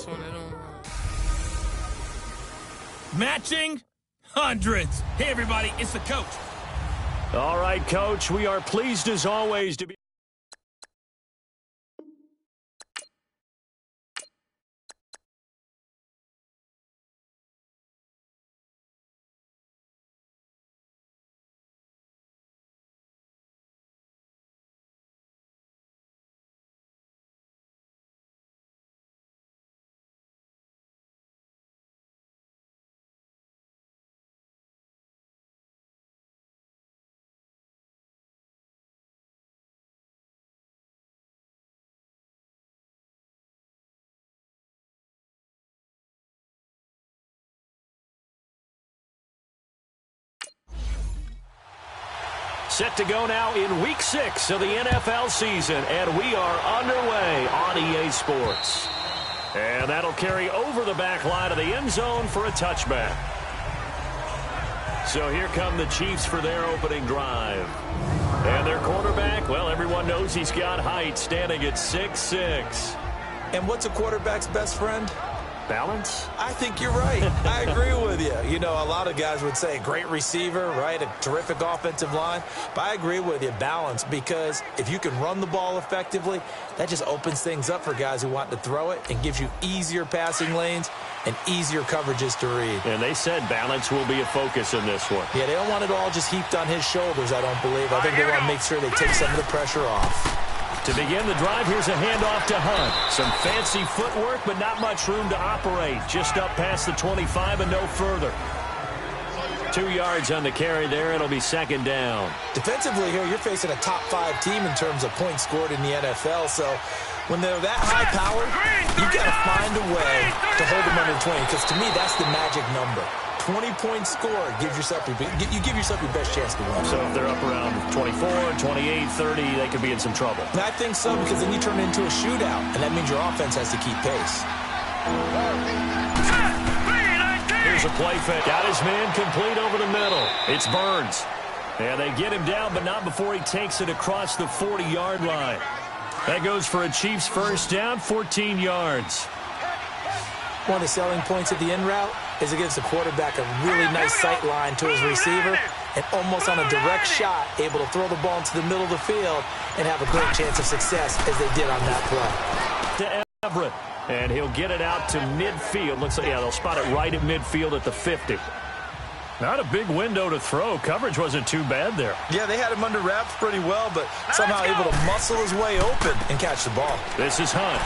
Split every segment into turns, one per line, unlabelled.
this one. They don't.
Matching hundreds. Hey, everybody, it's the coach.
All right, Coach, we are pleased as always to be. Set to go now in Week 6 of the NFL season, and we are underway on EA Sports. And that'll carry over the back line of the end zone for a touchback. So here come the Chiefs for their opening drive. And their quarterback, well, everyone knows he's got height, standing at 6'6".
And what's a quarterback's best friend?
Balance?
I think you're right. I agree with you. You know, a lot of guys would say great receiver, right? A terrific offensive line. But I agree with you, balance, because if you can run the ball effectively, that just opens things up for guys who want to throw it and gives you easier passing lanes and easier coverages to read.
And they said balance will be a focus in this one.
Yeah, they don't want it all just heaped on his shoulders, I don't believe. I think they want to make sure they take some of the pressure off.
To begin the drive, here's a handoff to Hunt. Some fancy footwork, but not much room to operate. Just up past the 25 and no further. 2 yards on the carry there. It'll be second down.
Defensively here, you're facing a top-5 team in terms of points scored in the NFL. So when they're that high power, you've got to find a way to hold them under 20. Because to me, that's the magic number. 20-point score gives yourself you give yourself your best chance to win.
So if they're up around 24, 28, 30, they could be in some trouble.
And I think so, because then you turn it into a shootout, and that means your offense has to keep pace.
Here's a play fake. Got his man complete over the middle. It's Burns. And they get him down, but not before he takes it across the 40-yard line. That goes for a Chiefs first down, 14 yards.
One of the selling points of the in route is it gives the quarterback a really nice sight line to his receiver and almost on a direct shot able to throw the ball into the middle of the field and have a great chance of success as they did on that play.
To Everett, and he'll get it out to midfield. Looks like, yeah, they'll spot it right at midfield at the 50. Not a big window to throw. Coverage wasn't too bad there.
Yeah, they had him under wraps pretty well, but somehow able to muscle his way open and catch the ball.
This is Hunt.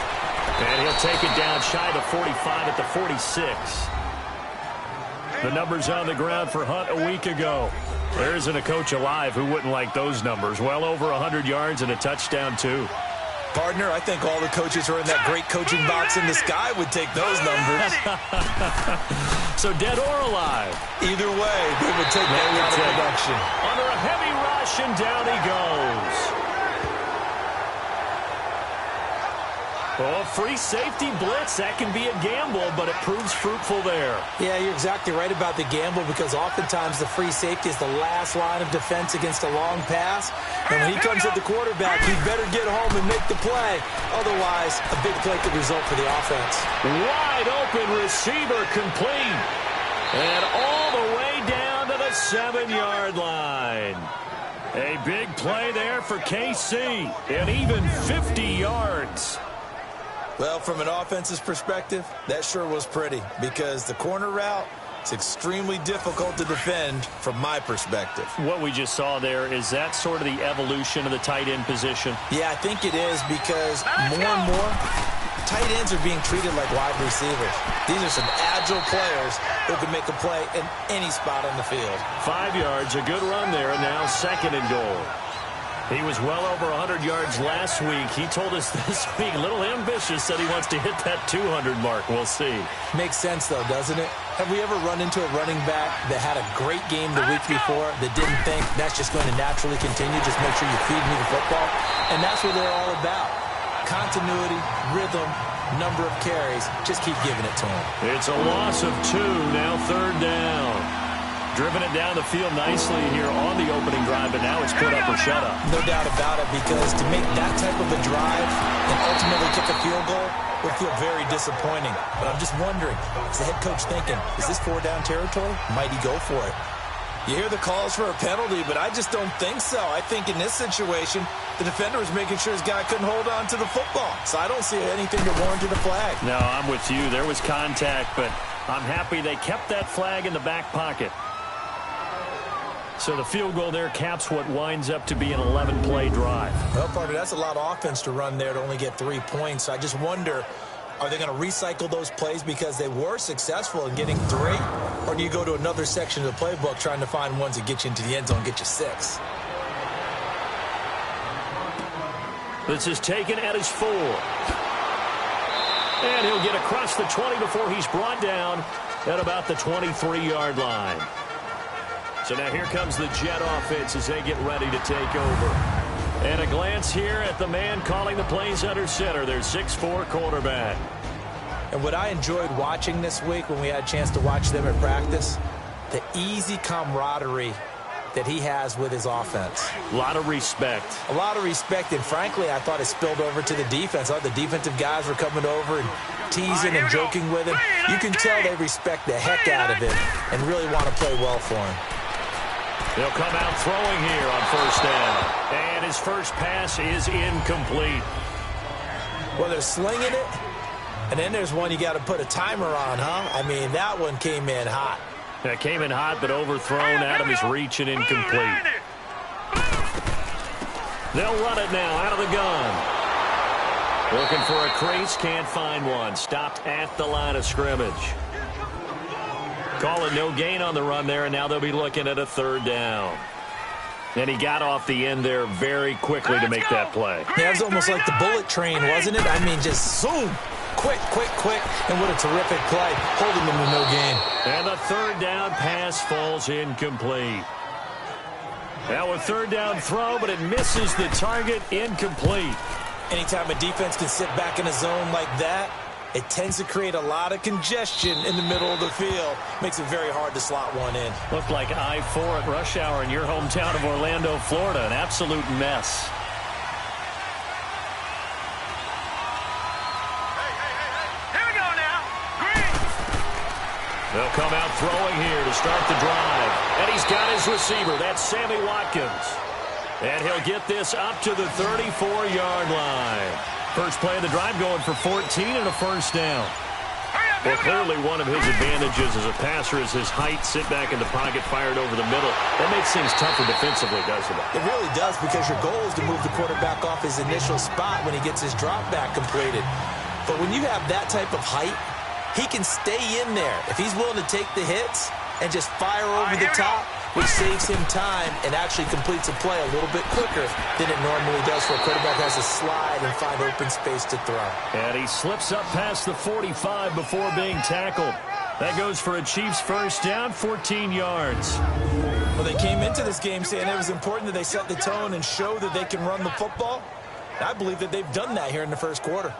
And he'll take it down shy of the 45 at the 46. The numbers on the ground for Hunt a week ago. There isn't a coach alive who wouldn't like those numbers. Well over 100 yards and a touchdown, too.
Partner, I think all the coaches who are in that great coaching box in the sky would take those numbers.
So dead or alive?
Either way, they would take that kind of production.
Under a heavy rush, and down he goes. Oh, free safety blitz. That can be a gamble, but it proves fruitful there.
Yeah, you're exactly right about the gamble, because oftentimes the free safety is the last line of defense against a long pass. And when he comes at the quarterback, he better get home and make the play. Otherwise, a big play could result for the offense.
Wide open receiver complete. And all the way down to the 7-yard line. A big play there for KC. And even 50 yards.
Well, from an offense's perspective, that sure was pretty, because the corner route is extremely difficult to defend from my perspective.
What we just saw there, is that sort of the evolution of the tight end position?
Yeah, I think it is, because more and more, tight ends are being treated like wide receivers. These are some agile players who can make a play in any spot on the field.
5 yards, a good run there, and now second and goal. He was well over 100 yards last week. He told us this week, a little ambitious, said he wants to hit that 200 mark. We'll see.
Makes sense, though, doesn't it? Have we ever run into a running back that had a great game the week before that didn't think that's just going to naturally continue? Just make sure you feed me the football. And that's what they're all about. Continuity, rhythm, number of carries. Just keep giving it to him.
It's a loss of 2, now third down. Driven it down the field nicely here on the opening drive, but now it's put up or shut up.
No doubt about it, because to make that type of a drive and ultimately kick a field goal would feel very disappointing. But I'm just wondering, is the head coach thinking, is this 4-down territory? Might he go for it? You hear the calls for a penalty, but I just don't think so. I think in this situation, the defender was making sure his guy couldn't hold on to the football. So I don't see anything that warranted a flag.
No, I'm with you. There was contact, but I'm happy they kept that flag in the back pocket. So the field goal there caps what winds up to be an 11-play drive.
Well, partner, that's a lot of offense to run there to only get 3 points. I just wonder, are they going to recycle those plays because they were successful in getting 3? Or do you go to another section of the playbook trying to find ones that get you into the end zone and get you 6?
This is taken at his 4. And he'll get across the 20 before he's brought down at about the 23-yard line. So now here comes the Jet offense as they get ready to take over. And a glance here at the man calling the plays under center, their 6'4" quarterback.
And what I enjoyed watching this week when we had a chance to watch them at practice, the easy camaraderie that he has with his offense.
A lot of respect.
A lot of respect, and frankly, I thought it spilled over to the defense. I thought the defensive guys were coming over and teasing and joking with him. You can tell they respect the heck out of him and really want to play well for him.
He'll come out throwing here on first down. And his first pass is incomplete.
Well, they're slinging it, and then there's one you got to put a timer on, huh? I mean, that one came in hot.
That came in hot, but overthrown out of his reach and incomplete. They'll run it now out of the gun. Looking for a crease, can't find one. Stopped at the line of scrimmage. Call it no gain on the run there, and now they'll be looking at a 3rd down. And he got off the end there very quickly to make that play.
Yeah, it was almost like the bullet train, wasn't it? I mean, just zoom. Quick, quick, quick. And what a terrific play, holding them to no gain.
And the 3rd down pass falls incomplete. Now a 3rd down throw, but it misses the target, incomplete.
Anytime a defense can sit back in a zone like that, it tends to create a lot of congestion in the middle of the field. Makes it very hard to slot one in.
Looked like I-4 at rush hour in your hometown of Orlando, Florida. An absolute mess.
Here we go now. Green.
They'll come out throwing here to start the drive. And he's got his receiver. That's Sammy Watkins. And he'll get this up to the 34-yard line. First play of the drive going for 14 and a first down. Well, clearly one of his advantages as a passer is his height. Sit back in the pocket, fired over the middle. That makes things tougher defensively, doesn't it?
It really does, because your goal is to move the quarterback off his initial spot when he gets his drop back completed. But when you have that type of height, he can stay in there. If he's willing to take the hits and just fire over the top, which saves him time and actually completes a play a little bit quicker than it normally does for a quarterback who has to slide and find open space to throw.
And he slips up past the 45 before being tackled. That goes for a Chiefs first down, 14 yards.
Well, they came into this game saying it was important that they set the tone and show that they can run the football. I believe that they've done that here in the first quarter.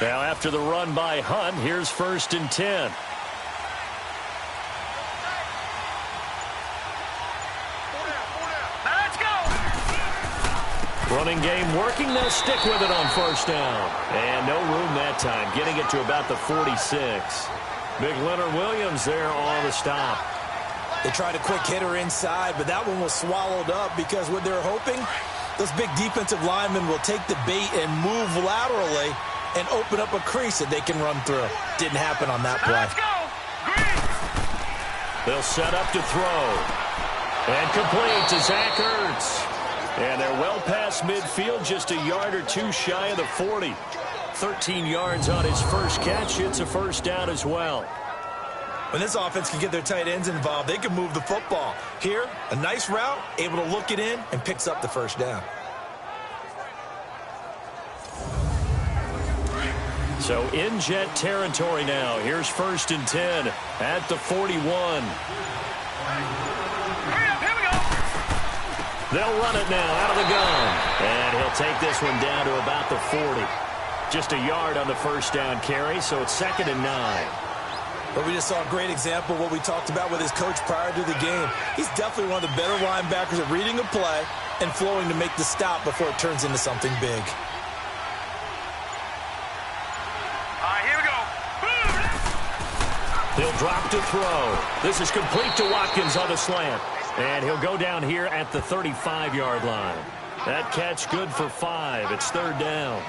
Now after the run by Hunt, here's 1st and 10.
Let's go.
Running game working. They'll stick with it on first down. And no room that time. Getting it to about the 46. Big Leonard Williams there on the stop.
They tried a quick hitter inside, but that one was swallowed up because what they're hoping, those big defensive linemen will take the bait and move laterally and open up a crease that they can run through. Didn't happen on that play.
Let's go. Green.
They'll set up to throw. And complete to Zach Ertz. And they're well past midfield, just a yard or two shy of the 40. 13 yards on his first catch. It's a first down as well.
When this offense can get their tight ends involved, they can move the football. Here, a nice route, able to look it in, and picks up the first down.
So in Jet territory now. Here's 1st and 10 at the 41.
Here we go.
They'll run it now out of the gun. And he'll take this one down to about the 40. just a yard on the first down carry, so it's 2nd and 9.
But we just saw a great example of what we talked about with his coach prior to the game. He's definitely one of the better linebackers at reading a play and flowing to make the stop before it turns into something big.
Here we go.
He'll drop to throw. This is complete to Watkins on the slant. And he'll go down here at the 35-yard line. That catch good for 5. It's 3rd down.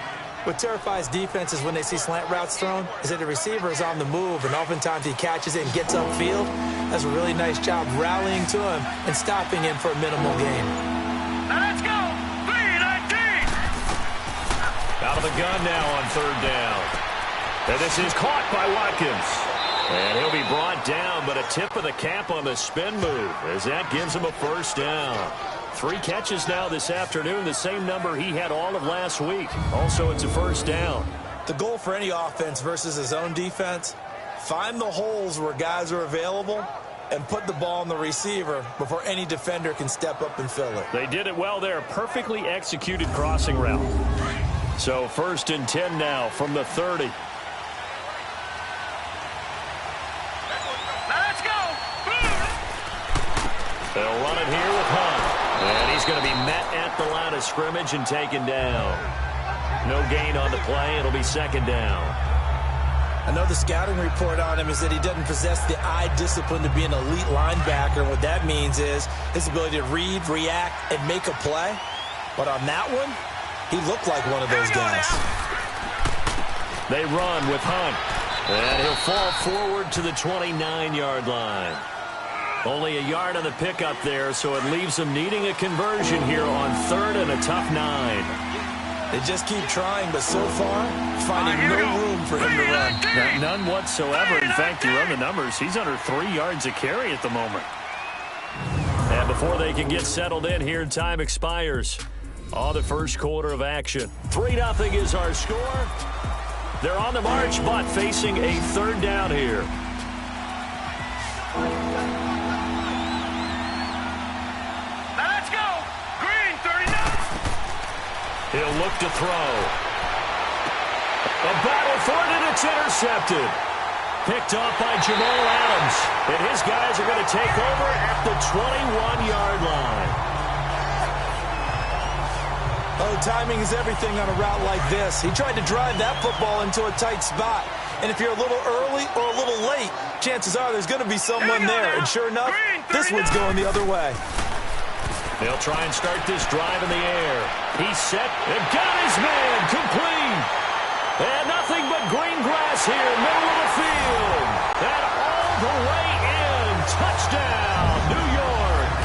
What terrifies defenses when they see slant routes thrown is that the receiver is on the move, and oftentimes he catches it and gets upfield. Does a really nice job rallying to him and stopping him for a minimal gain.
Now let's go. 3-19.
Out of the gun now on 3rd down. And this is caught by Watkins. And he'll be brought down, but a tip of the cap on the spin move as that gives him a 1st down. 3 catches now this afternoon, the same number he had all of last week. Also, it's a 1st down.
The goal for any offense versus his own defense, find the holes where guys are available and put the ball on the receiver before any defender can step up and fill it.
They did it well there. Perfectly executed crossing route. So 1st and 10 now from the 30.
Let's go.
They'll run it here with Hunt. And he's going to be met at the line of scrimmage and taken down. No gain on the play. It'll be 2nd down.
I know the scouting report on him is that he doesn't possess the eye discipline to be an elite linebacker. And what that means is his ability to read, react, and make a play. But on that one, he looked like one of those guys.
They run with Hunt. And he'll fall forward to the 29-yard line. Only a yard on the pickup there, so it leaves them needing a conversion here on 3rd and a tough 9.
They just keep trying, but so far, finding no room for him to run.
None whatsoever. In fact, you run the numbers, he's under 3 yards a carry at the moment. And before they can get settled in here, time expires on the first quarter of action. 3-0 is our score. They're on the march, but facing a 3rd down here. He'll look to throw. A battle for it, and it's intercepted. Picked off by Jamal Adams. And his guys are going to take over at the 21-yard line.
Oh, timing is everything on a route like this. He tried to drive that football into a tight spot. And if you're a little early or a little late, chances are there's going to be someone there. And sure enough, this one's going the other way.
They'll try and start this drive in the air. He's set and got his man complete. And nothing but green grass here, middle of the field. And all the way in. Touchdown, New York.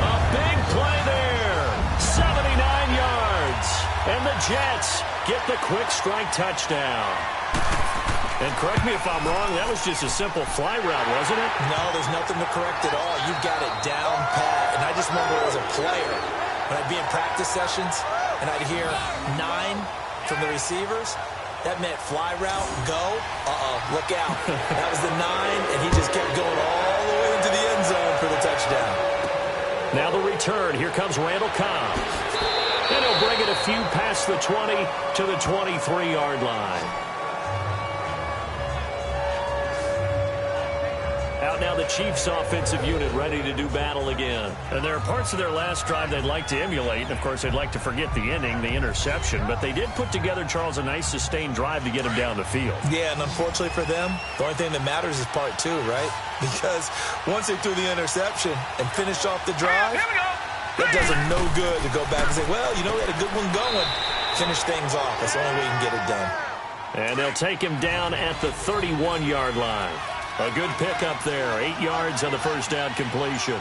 A big play there. 79 yards. And the Jets get the quick strike touchdown. And correct me if I'm wrong, that was just a simple fly route, wasn't it?
No, there's nothing to correct at all. You've got it down pat. And I just remember as a player, when I'd be in practice sessions and I'd hear 9 from the receivers, that meant fly route, go, look out. That was the 9, and he just kept going all the way into the end zone for the touchdown.
Now the return. Here comes Randall Cobb. And he'll bring it a few past the 20 to the 23-yard line. Out now the Chiefs offensive unit ready to do battle again. And there are parts of their last drive they'd like to emulate. And, of course, they'd like to forget the ending, the interception. But they did put together, Charles, a nice sustained drive to get him down the field.
Yeah, and unfortunately for them, the only thing that matters is part 2, right? Because once they threw the interception and finished off the drive, that does them no good to go back and say, well, you know, we had a good one going. Finish things off. That's the only way you can get it done.
And they'll take him down at the 31-yard line. A good pickup there. 8 yards on the first down completion.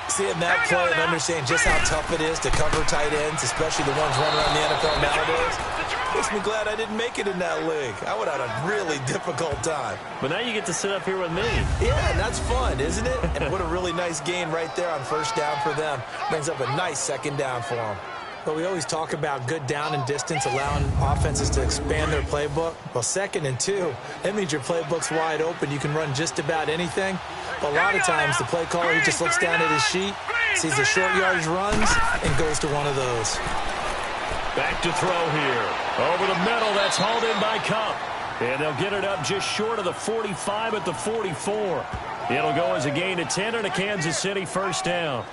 Seeing that play and understanding just how tough it is to cover tight ends, especially the ones running around the NFL nowadays, makes me glad I didn't make it in that league. I would have had a really difficult time.
But now you get to sit up here with me.
Yeah, and that's fun, isn't it? And what a really nice gain right there on first down for them. Brings up a nice 2nd down for them. But we always talk about good down and distance, allowing offenses to expand their playbook. Well, 2nd and 2, that means your playbook's wide open. You can run just about anything. But a lot of times, the play caller, he just looks down at his sheet, sees the short yardage runs, and goes to one of those.
Back to throw here. Over the middle, that's hauled in by Cup. And they'll get it up just short of the 45 at the 44. It'll go as a gain of 10 and a Kansas City first down.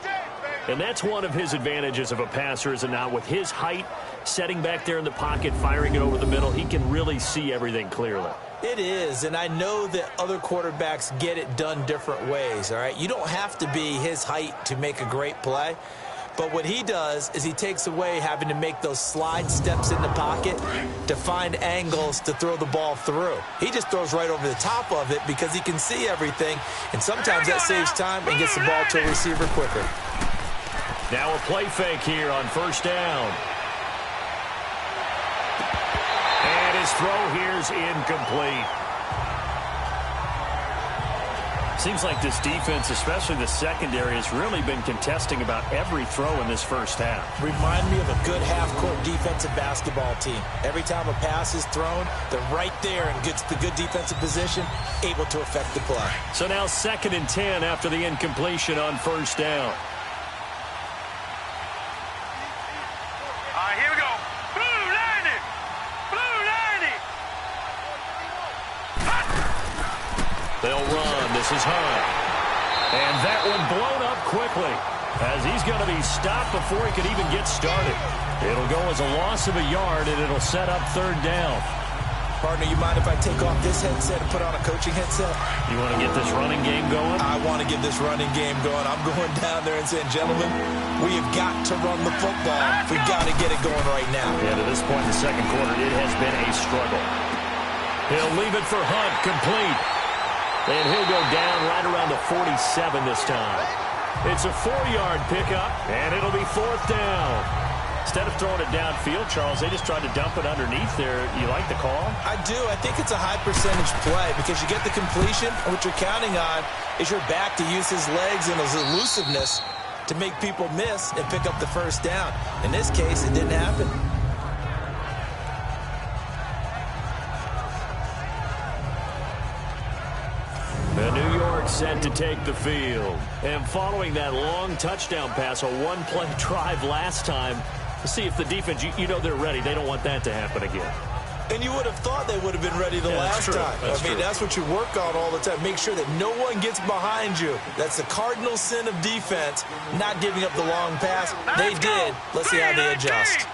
And that's one of his advantages of a passer, is it not? With his height, setting back there in the pocket, firing it over the middle, he can really see everything clearly.
It is, and I know that other quarterbacks get it done different ways, all right? You don't have to be his height to make a great play. But what he does is he takes away having to make those slide steps in the pocket to find angles to throw the ball through. He just throws right over the top of it because he can see everything, and sometimes that saves time and gets the ball to a receiver quicker.
Now a play fake here on first down. And his throw here's incomplete. Seems like this defense, especially the secondary, has really been contesting about every throw in this first half.
Remind me of a good half-court defensive basketball team. Every time a pass is thrown, they're right there and gets the good defensive position, able to affect the play.
So now 2nd and 10 after the incompletion on first down.
Here we go. Blue Lightning! Blue Lightning!
They'll run. This is Hunt. And that one blown up quickly as he's going to be stopped before he could even get started. It'll go as a loss of a yard, and it'll set up 3rd down.
Partner, you mind if I take off this headset and put on a coaching headset?
You want to get this running game going?
I want to get this running game going. I'm going down there and saying, gentlemen, we have got to run the football. We've got to get it going right now.
Yeah, to this point in the second quarter, it has been a struggle. He'll leave it for Hunt, complete. And he'll go down right around the 47 this time. It's a 4-yard pickup, and it'll be 4th down. Instead of throwing it downfield, Charles, they just tried to dump it underneath there. You like the call?
I do. I think it's a high-percentage play because you get the completion, and what you're counting on is your back to use his legs and his elusiveness to make people miss and pick up the first down. In this case, it didn't happen.
The New York set to take the field. And following that long touchdown pass, a one-play drive last time, to see if the defense, you know they're ready. They don't want that to happen again.
And you would have thought they would have been ready the last time. That's what you work on all the time. Make sure that no one gets behind you. That's the cardinal sin of defense, not giving up the long pass. They did. Let's see how they adjust.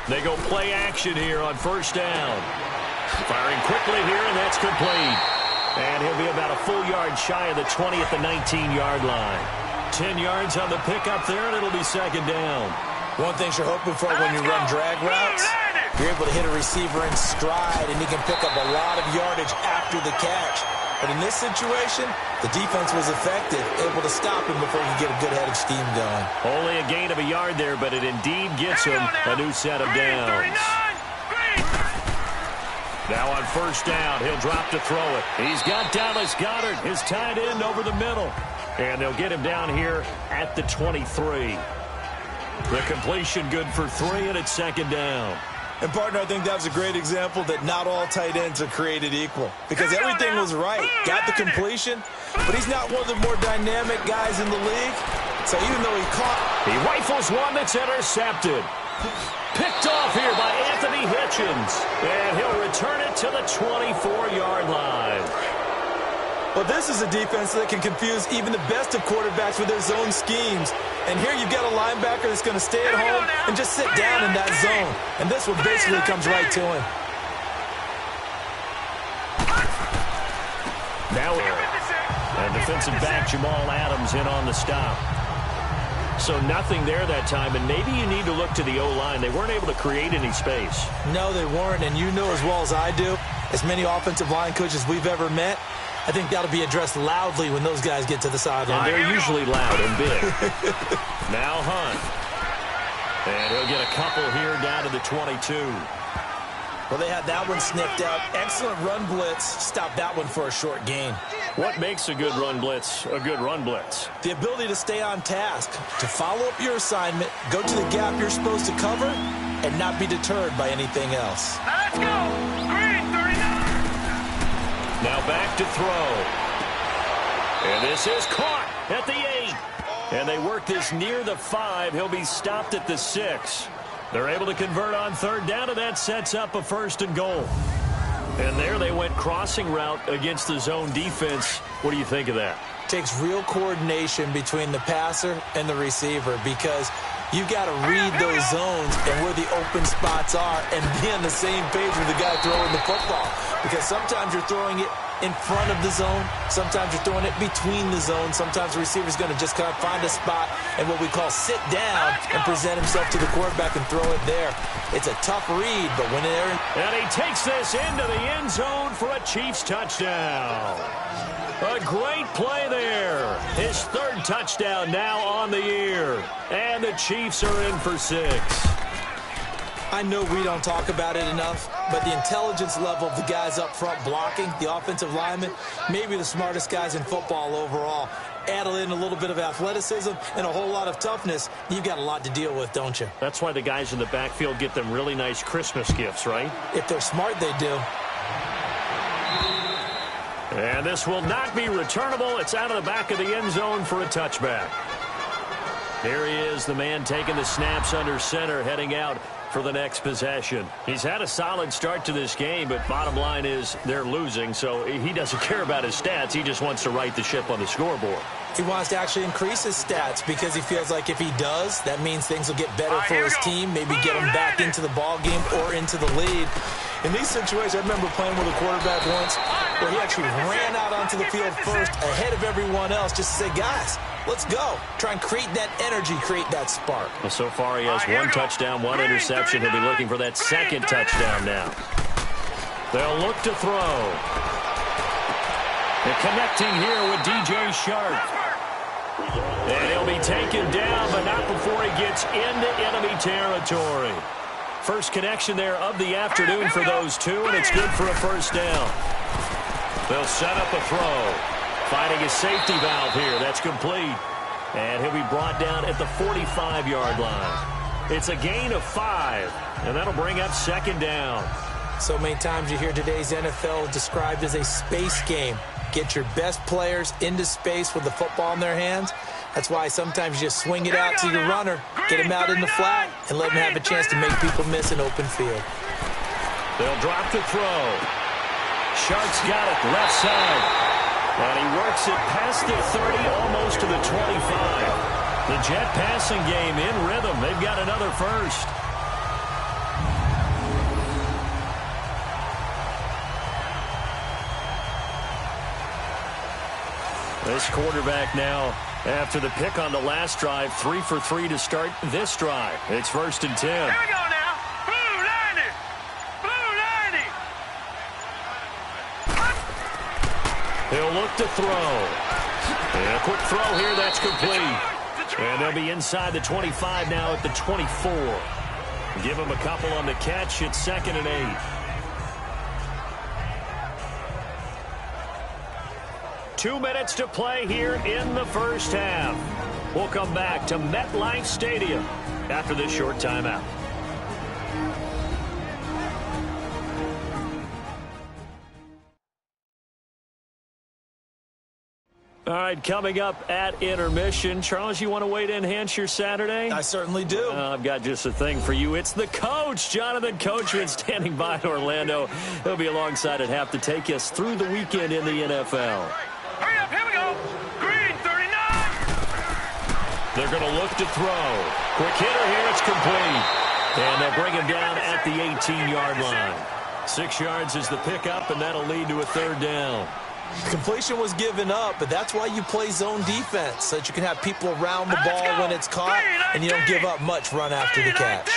They go play action here on first down. Firing quickly here, and that's complete. And he'll be about a full yard shy of the 20 at the 19-yard line. 10 yards on the pickup there, and it'll be 2nd down.
One thing you're hoping for when you run drag routes, you're able to hit a receiver in stride, and he can pick up a lot of yardage after the catch. But in this situation, the defense was effective, able to stop him before he could get a good head of steam going.
Only a gain of a yard there, but it indeed gets him a new set of downs. Now on first down, he'll drop to throw it. He's got Dallas Goedert, his tight end, over the middle. And they'll get him down here at the 23. The completion good for 3, and it's 2nd down.
And, partner, I think that was a great example that not all tight ends are created equal. Because everything was right. Got the completion, but he's not one of the more dynamic guys in the league. So even though he
rifles one that's intercepted. Picked off here by Anthony Hitchens. And he'll return it to the 24-yard line.
Well, this is a defense that can confuse even the best of quarterbacks with their zone schemes. And here you've got a linebacker that's going to stay at home and just sit down in that zone. And this one basically comes right to him.
Now, and defensive back Jamal Adams in on the stop. So nothing there that time, and maybe you need to look to the O-line. They weren't able to create any space.
No, they weren't, and you know as well as I do, as many offensive line coaches we've ever met, I think that'll be addressed loudly when those guys get to the sideline.
They're usually loud and big. Now Hunt. And he'll get a couple here down to the 22.
Well, they had that one sniffed out. Excellent run blitz. Stopped that one for a short gain.
What makes a good run blitz a good run blitz?
The ability to stay on task, to follow up your assignment, go to the gap you're supposed to cover, and not be deterred by anything else.
Let's go! Green 39!
Now back to throw. And this is caught at the 8. And they work this near the 5. He'll be stopped at the 6. They're able to convert on third down, and that sets up a first and goal. And there they went crossing route against the zone defense. What do you think of that?
Takes real coordination between the passer and the receiver because you've got to read those zones and where the open spots are and be on the same page with the guy throwing the football. Because sometimes you're throwing it in front of the zone. Sometimes you're throwing it between the zones. Sometimes the receiver's going to just kind of find a spot and what we call sit down and present himself to the quarterback and throw it there. It's a tough read, but when they're...
And he takes this into the end zone for a Chiefs touchdown. A great play there. His third touchdown now on the year. And the Chiefs are in for 6.
I know we don't talk about it enough, but the intelligence level of the guys up front blocking, the offensive linemen, maybe the smartest guys in football overall. Add in a little bit of athleticism and a whole lot of toughness, you've got a lot to deal with, don't you?
That's why the guys in the backfield get them really nice Christmas gifts, right?
If they're smart, they do.
And this will not be returnable. It's out of the back of the end zone for a touchback. Here he is, the man taking the snaps under center, heading out for the next possession. He's had a solid start to this game, but bottom line is they're losing, so he doesn't care about his stats. He just wants to right the ship on the scoreboard.
He wants to actually increase his stats because he feels like if he does, that means things will get better for his team, maybe get him back into the ball game or into the lead. In these situations, I remember playing with a quarterback once where he actually ran out onto the field first ahead of everyone else just to say, guys, let's go. Try and create that energy, create that spark.
Well, so far he has 1 touchdown, 1 interception. He'll be looking for that second touchdown now. They'll look to throw. They're connecting here with DJ Sharp. And he'll be taken down, but not before he gets into enemy territory. First connection there of the afternoon for those two, and it's good for a first down. They'll set up a throw. Finding a safety valve here. That's complete. And he'll be brought down at the 45-yard line. It's a gain of 5, and that'll bring up second down.
So many times you hear today's NFL described as a space game. Get your best players into space with the football in their hands. That's why sometimes you just swing it out to your runner, get him out in the flat, and let him have a chance to make people miss an open field.
They'll drop the throw. Shark's got it left side. And he works it past the 30, almost to the 25. The Jet passing game in rhythm. They've got another first. This quarterback now, after the pick on the last drive, 3 for 3 to start this drive. It's 1st and 10.
Here we go now. Blue 90. Blue 90.
He'll look to throw. And a quick throw here, that's complete. And they'll be inside the 25 now at the 24. Give him a couple on the catch. It's 2nd and 8. Two minutes to play here in the first half. We'll come back to MetLife Stadium after this short timeout. All right, coming up at intermission. Charles, you want to wait to enhance your Saturday?
I certainly do.
I've got just a thing for you. It's the coach, Jonathan Coachman, standing by in Orlando. He'll be alongside at half to take us through the weekend in the NFL.
Hurry up, here we go. Green 39.
They're going to look to throw. Quick hitter here, it's complete. And they'll bring him down at the 18-yard line. 6 yards is the pickup, and that'll lead to a third down.
Completion was given up, but that's why you play zone defense, so that you can have people around the ball when it's caught, and you don't give up much run after the catch.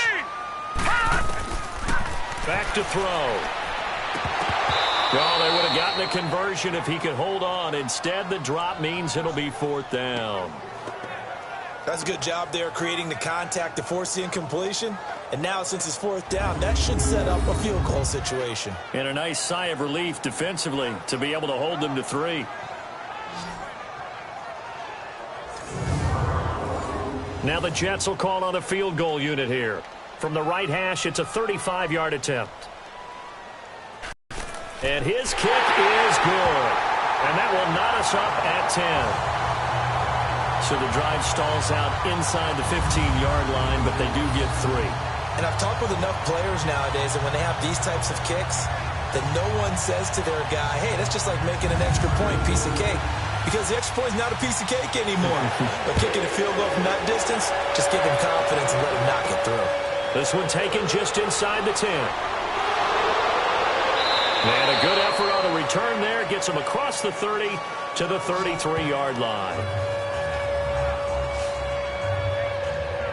Back to throw. Well, they would have gotten a conversion if he could hold on. Instead, the drop means it'll be 4th down.
That's a good job there creating the contact to force the incompletion. And now, since it's 4th down, that should set up a field goal situation.
And a nice sigh of relief defensively to be able to hold them to 3. Now the Jets will call on a field goal unit here. From the right hash, it's a 35-yard attempt. And his kick is good. And that will knot us up at 10. So the drive stalls out inside the 15-yard line, but they do get 3.
And I've talked with enough players nowadays that when they have these types of kicks, that no one says to their guy, hey, that's just like making an extra point, piece of cake. Because the extra point is not a piece of cake anymore. But kicking a field goal from that distance, just give him confidence and let him knock it through.
This one taken just inside the 10. And a good effort on the return there. Gets him across the 30 to the 33-yard line.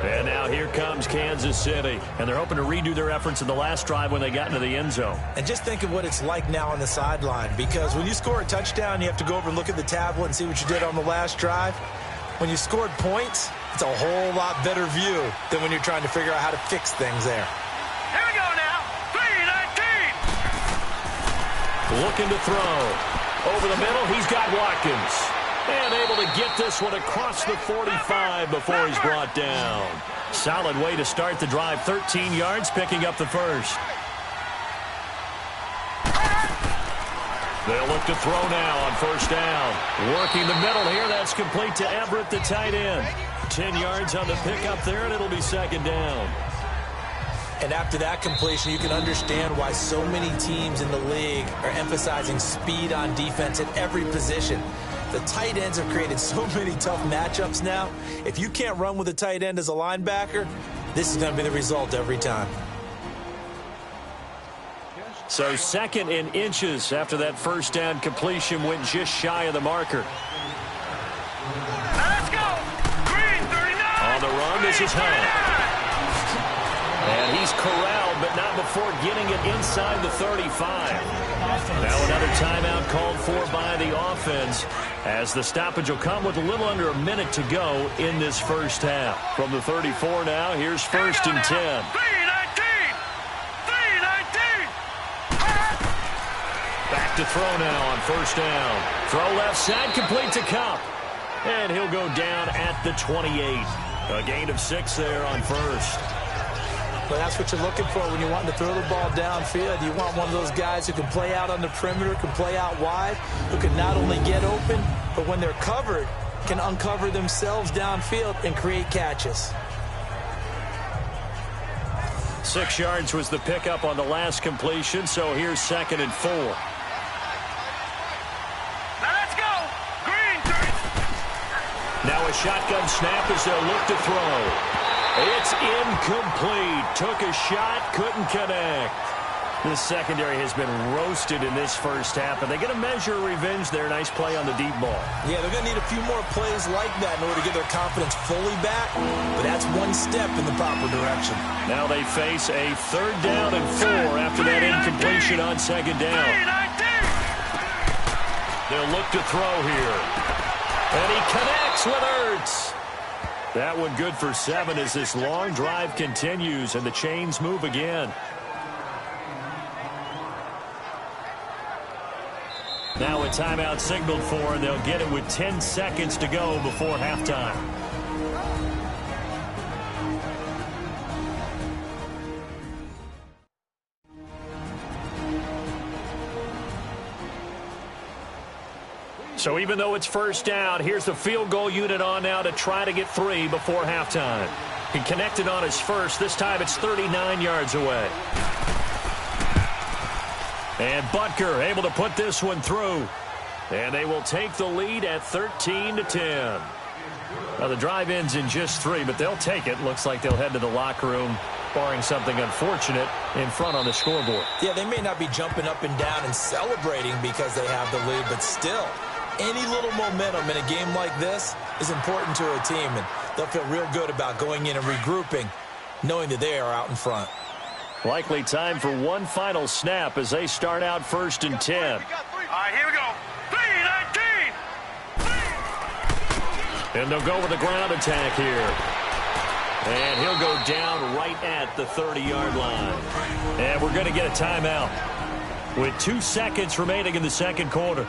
And now here comes Kansas City. And they're hoping to redo their efforts in the last drive when they got into the end zone.
And just think of what it's like now on the sideline. Because when you score a touchdown, you have to go over and look at the tablet and see what you did on the last drive. When you scored points, it's a whole lot better view than when you're trying to figure out how to fix things there.
Here we go now. 3-19.
Looking to throw. Over the middle, he's got Watkins. And able to get this one across the 45 before he's brought down. Solid way to start the drive. 13 yards, picking up the first. They'll look to throw now on first down. Working the middle here. That's complete to Everett, the tight end. 10 yards on the pickup there, and it'll be second down.
And after that completion, you can understand why so many teams in the league are emphasizing speed on defense at every position. The tight ends have created so many tough matchups now. If you can't run with a tight end as a linebacker, this is going to be the result every time.
So second in inches after that first down completion went just shy of the marker.
Let's go. Green 39.
On the run, this is Hunt. And he's corralled, but not before getting it inside the 35. Now another timeout called for by the offense, as the stoppage will come with a little under a minute to go in this first half. From the 34 now, here's first and 10.
3-19. 3-19.
Back to throw now on first down. Throw left side, complete to Cup. And he'll go down at the 28. A gain of 6 there on first.
But that's what you're looking for when you want to throw the ball downfield. You want one of those guys who can play out on the perimeter, can play out wide, who can not only get open, but when they're covered, can uncover themselves downfield and create catches.
6 yards was the pickup on the last completion, so here's second and 4.
Now let's go. Green 30.
Now a shotgun snap as they'll look to throw. It's incomplete. Took a shot, couldn't connect. The secondary has been roasted in this first half, and they get a measure of revenge there. Nice play on the deep ball.
Yeah, they're going to need a few more plays like that in order to get their confidence fully back, but that's one step in the proper direction.
Now they face a third down and 4 after that incompletion on second down.
3-19.
They'll look to throw here. And he connects with Ertz. That one good for 7 as this long drive continues and the chains move again. Now a timeout signaled for, and they'll get it with 10 seconds to go before halftime. So even though it's first down, here's the field goal unit on now to try to get 3 before halftime. He connected on his first. This time it's 39 yards away. And Butker able to put this one through. And they will take the lead at 13-10. Now the drive ends in just 3, but they'll take it. Looks like they'll head to the locker room, barring something unfortunate, in front on the scoreboard.
Yeah, they may not be jumping up and down and celebrating because they have the lead, but still, any little momentum in a game like this is important to a team, and they'll feel real good about going in and regrouping, knowing that they are out in front.
Likely time for one final snap as they start out first and 10.
All right, here we go. 3-19.
And they'll go with the ground attack here. And he'll go down right at the 30-yard line. And we're going to get a timeout with 2 seconds remaining in the second quarter.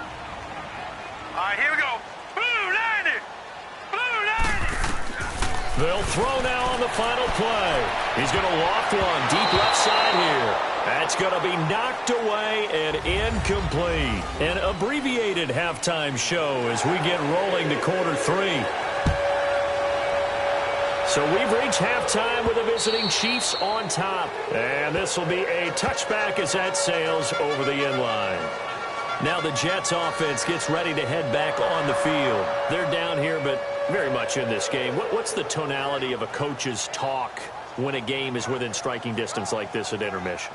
All right, here we go. Blue 90. Blue 90.
They'll throw now on the final play. He's going to loft one deep left side here. That's going to be knocked away and incomplete. An abbreviated halftime show as we get rolling to quarter 3. So we've reached halftime with the visiting Chiefs on top. And this will be a touchback as that sails over the end line. Now the Jets offense gets ready to head back on the field. They're down here, but very much in this game. What's the tonality of a coach's talk when a game is within striking distance like this at intermission?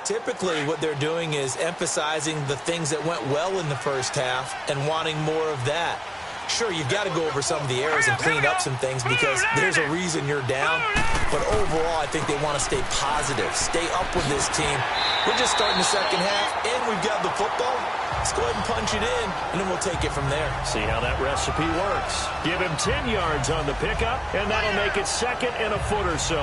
Typically, what they're doing is emphasizing the things that went well in the first half and wanting more of that. Sure, you've got to go over some of the errors and clean up some things because there's a reason you're down. But overall, I think they want to stay positive, stay up with this team. We're just starting the second half, and we've got the football. Let's go ahead and punch it in, and then we'll take it from there.
See how that recipe works. Give him 10 yards on the pickup, and that'll make it second and a foot or so.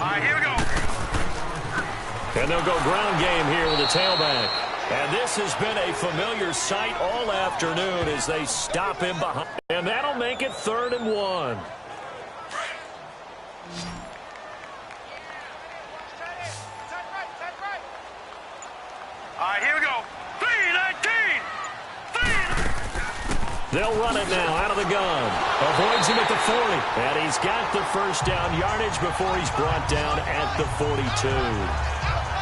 All right, here we go.
And they'll go ground game here with the tailback. And this has been a familiar sight all afternoon as they stop him behind. And that'll make it 3rd and 1.
All right, here we go. 3-19.
They'll run it now out of the gun. Avoids him at the 40. And he's got the first down yardage before he's brought down at the 42.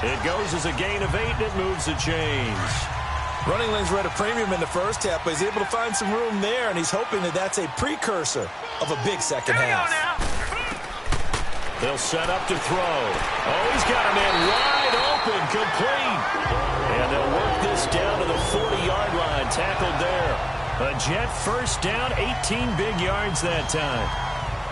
It goes as a gain of 8, and it moves the chains.
Running lanes were at a premium in the first half, but he's able to find some room there, and he's hoping that that's a precursor of a big second half.
They'll set up to throw. Oh, he's got a man wide open, complete. And they'll work this down to the 40-yard line, tackled there. A Jet first down, 18 big yards that time.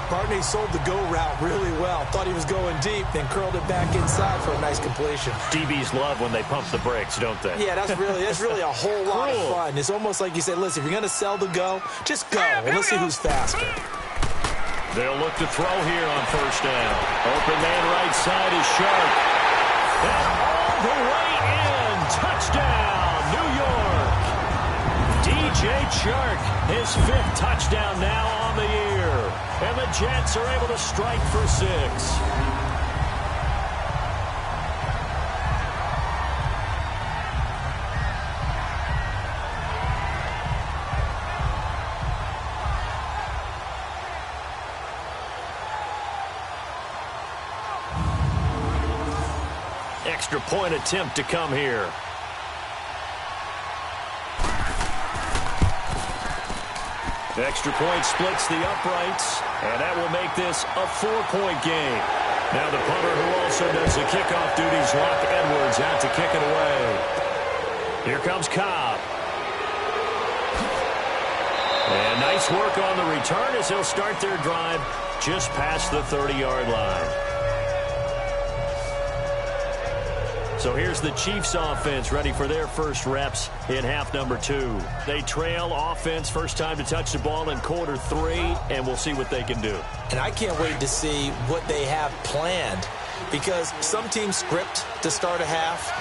Barney sold the go route really well. Thought he was going deep, then curled it back inside for a nice completion.
DBs love when they pump the brakes, don't they?
Yeah, that's really a whole lot of fun. It's almost like you said, listen, if you're going to sell the go, just go, and let's see who's faster.
They'll look to throw here on first down. Open man right side is Sharp. And all the way in. Touchdown, New York. DJ Chark, his 5th touchdown now on the year. And the Jets are able to strike for 6. Extra point attempt to come here. Extra point splits the uprights, and that will make this a 4-point game. Now the punter who also does the kickoff duties, Locke Edwards, out to kick it away. Here comes Cobb. And nice work on the return as they'll start their drive just past the 30-yard line. So here's the Chiefs offense ready for their first reps in half number 2. They trail offense first time to touch the ball in quarter 3, and we'll see what they can do.
And I can't wait to see what they have planned because some teams script to start a half.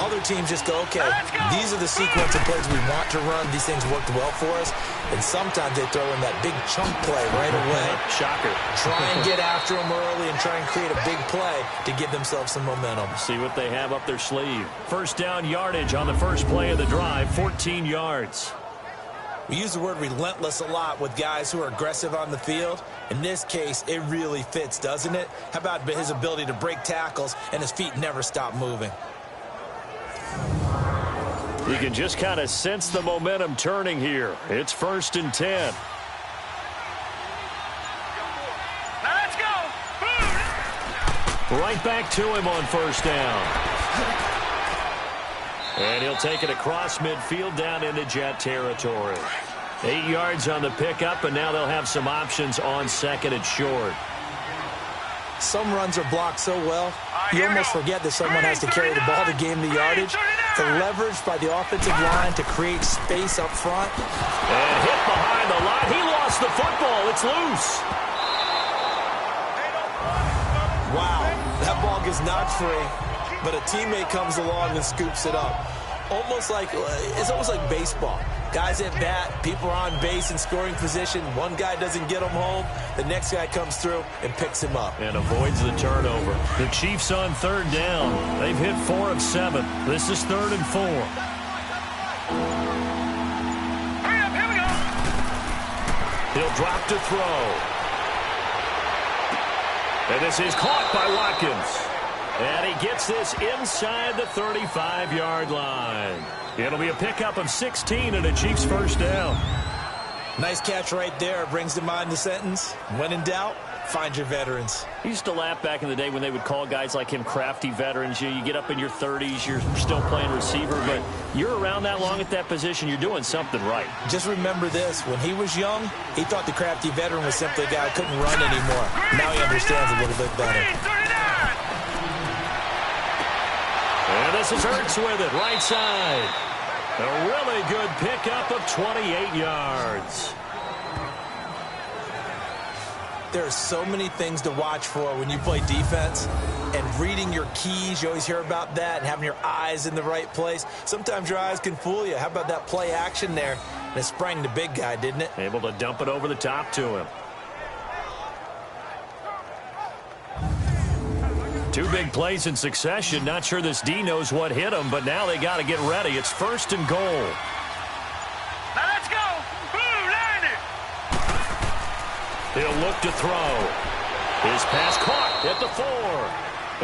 Other teams just go, okay, these are the sequence of plays we want to run. These things worked well for us. And sometimes they throw in that big chunk play right away.
Shocker.
Try and get after them early and try and create a big play to give themselves some momentum.
See what they have up their sleeve. First down yardage on the first play of the drive, 14 yards.
We use the word relentless a lot with guys who are aggressive on the field. In this case, it really fits, doesn't it? How about his ability to break tackles and his feet never stop moving?
You can just kind of sense the momentum turning here. It's 1st and 10.
Let's go.
Right back to him on first down. And he'll take it across midfield down into Jet territory. 8 yards on the pickup, and now they'll have some options on 2nd and short.
Some runs are blocked so well, you almost forget that someone has to carry the ball to gain the yardage. The leverage by the offensive line to create space up front.
And hit behind the line. He lost the football. It's loose.
Wow, that ball gets knocked free, but a teammate comes along and scoops it up. It's almost like baseball. Guys at bat, people are on base in scoring position. One guy doesn't get him home. The next guy comes through and picks him up.
And avoids the turnover. The Chiefs on 3rd down. They've hit 4 of 7. This is 3rd and 4. He'll drop to throw. And this is caught by Watkins. And he gets this inside the 35-yard line. It'll be a pickup of 16 and a Chiefs first down.
Nice catch right there. Brings to mind the sentence, when in doubt, find your veterans.
I used to laugh back in the day when they would call guys like him crafty veterans. You get up in your 30s, you're still playing receiver, but you're around that long at that position, you're doing something right.
Just remember this. When he was young, he thought the crafty veteran was simply a guy who couldn't run anymore. Now he understands a little bit better.
And this is Hurts with it, right side. A really good pickup of 28 yards.
There are so many things to watch for when you play defense, and reading your keys, you always hear about that, and having your eyes in the right place. Sometimes your eyes can fool you. How about that play action there? And it sprang the big guy, didn't it?
Able to dump it over the top to him. Two big plays in succession. Not sure this D knows what hit him, but now they got to get ready. It's 1st and goal.
Now let's go. Blue, line it.
He'll look to throw. His pass caught at the 4.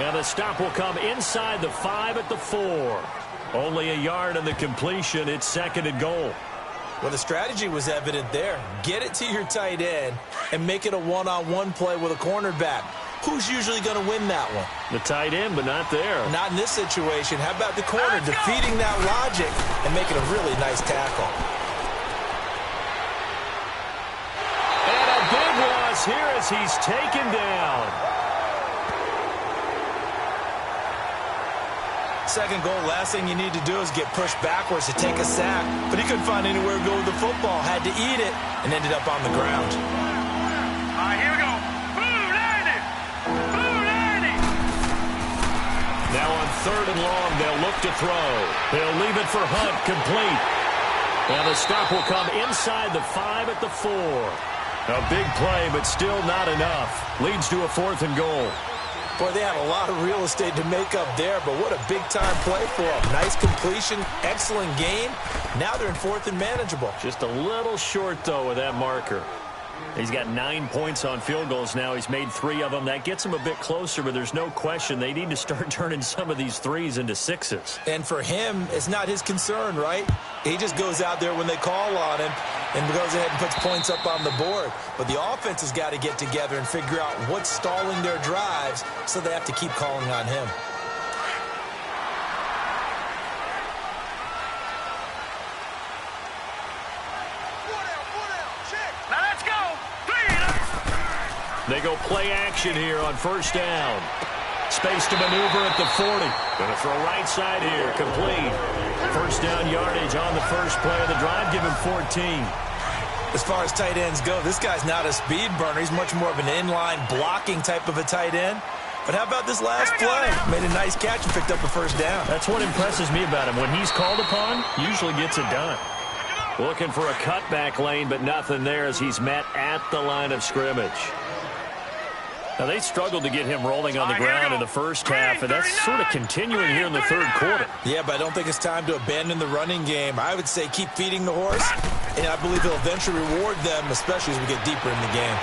And the stop will come inside the 5 at the 4. Only a yard on the completion. It's 2nd and goal.
Well, the strategy was evident there. Get it to your tight end and make it a one-on-one play with a cornerback. Who's usually going to win that one?
The tight end, but not there.
Not in this situation. How about the corner defeating that logic and making a really nice tackle?
And a big loss here as he's taken down.
2nd goal, last thing you need to do is get pushed backwards to take a sack. But he couldn't find anywhere to go with the football. Had to eat it and ended up on the ground.
All right, here we go. Blue, line it. Blue, line it.
Now on 3rd and long, they'll look to throw. They'll leave it for Hunt, complete. And the stop will come inside the 5 at the 4. A big play, but still not enough. Leads to a 4th and goal.
Boy, they had a lot of real estate to make up there, but what a big-time play for them. Nice completion, excellent game. Now they're in 4th and manageable.
Just a little short, though, with that marker. He's got 9 points on field goals now. He's made 3 of them. That gets him a bit closer, but there's no question they need to start turning some of these 3s into 6s.
And for him, it's not his concern, right? He just goes out there when they call on him and goes ahead and puts points up on the board. But the offense has got to get together and figure out what's stalling their drives, so they have to keep calling on him.
Now let's go.
They go play action here on 1st down. Space to maneuver at the 40. Going to throw right side here. Complete. 1st down yardage on the first play of the drive. Give him 14.
As far as tight ends go, this guy's not a speed burner. He's much more of an inline blocking type of a tight end. But how about this last play? Made a nice catch and picked up a 1st down.
That's what impresses me about him. When he's called upon, usually gets it done. Looking for a cutback lane, but nothing there as he's met at the line of scrimmage. Now, they struggled to get him rolling on the ground in the first half, and that's sort of continuing here in the 3rd quarter.
Yeah, but I don't think it's time to abandon the running game. I would say keep feeding the horse, and I believe he'll eventually reward them, especially as we get deeper in the game.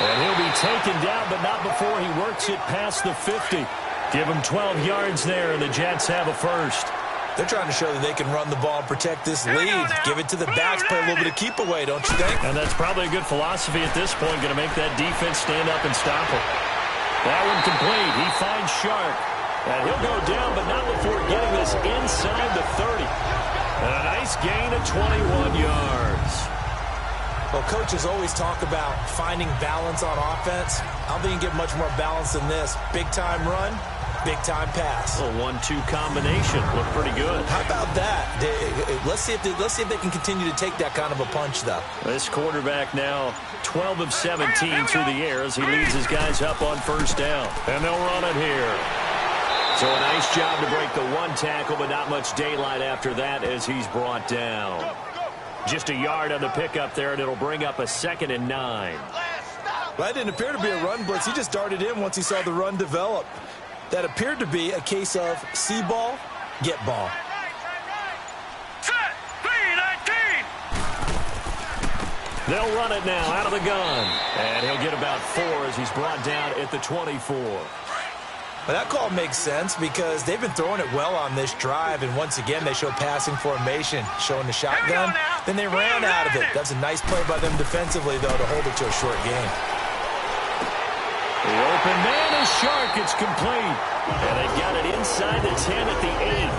And he'll be taken down, but not before he works it past the 50. Give him 12 yards there, and the Jets have a 1st.
They're trying to show that they can run the ball and protect this lead. Give it to the backs, play a little bit of keep away, don't you think?
And that's probably a good philosophy at this point, going to make that defense stand up and stop him. That one complete. He finds Shark. And he'll go down, but not before getting this inside the 30. And a nice gain of 21 yards.
Well, coaches always talk about finding balance on offense. I don't think you can get much more balance than this. Big-time run, big-time pass.
A 1-2 combination. Looked pretty good.
How about that? Let's see if they can continue to take that kind of a punch, though.
This quarterback now 12 of 17 through the air as he leads his guys up on 1st down. And they'll run it here. So a nice job to break the 1 tackle, but not much daylight after that as he's brought down. Just a yard on the pickup there, and it'll bring up a 2nd and 9.
Well, that didn't appear to be a run blitz. He just darted in once he saw the run develop. That appeared to be a case of see ball, get ball.
Set. 3-19.
They'll run it now out of the gun. And he'll get about 4 as he's brought down at the 24.
Well, that call makes sense because they've been throwing it well on this drive, and once again they show passing formation, showing the shotgun. Then they ran out of it. That's a nice play by them defensively, though, to hold it to a short game.
The open man is Shark. It's complete. And they've got it inside the 10 at the 8.